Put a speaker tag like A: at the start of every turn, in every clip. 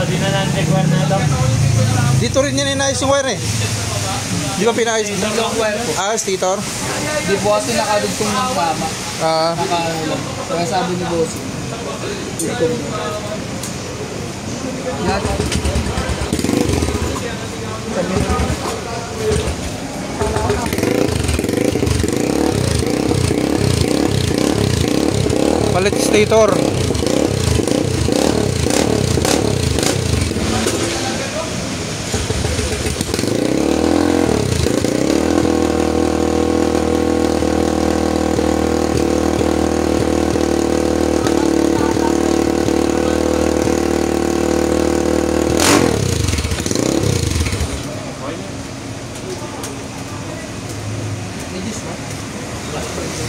A: di na nag-wire na ito.
B: Dito rin yan inayos yung wire eh. Di ba pinayos?
C: Dito ang wire po.
B: Stator?
C: Di po kasi nakadugtong ng tama. Nakalang. Kaya sabi ni Bossy. Dugtong. Yan.
B: Palit stator.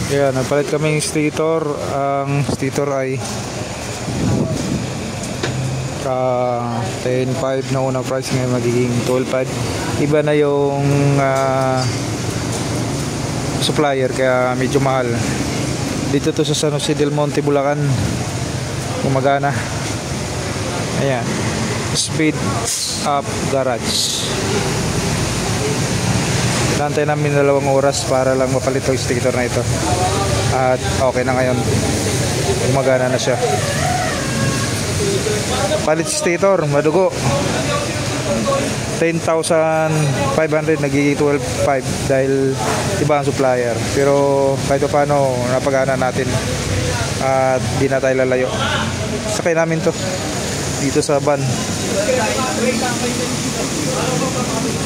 B: Kaya nagpalit kami ng stator. Ang stator ay 10.5 na unang price, ngayon magiging 12.5. Iba na yung supplier, kaya medyo mahal. Dito to sa San Jose del Monte, Bulacan. Gumagana. Ayan, Speed Up Garage. Nantay namin 2 oras para lang mapalit yung sticker na ito. At okay na ngayon. Gumagana na siya. Palit sticker, madugo. 10,500 nagiging 12,500 dahil iba ang supplier. Pero kahit paano napagana natin at di na tayo lalayo. Sakay namin to dito sa van.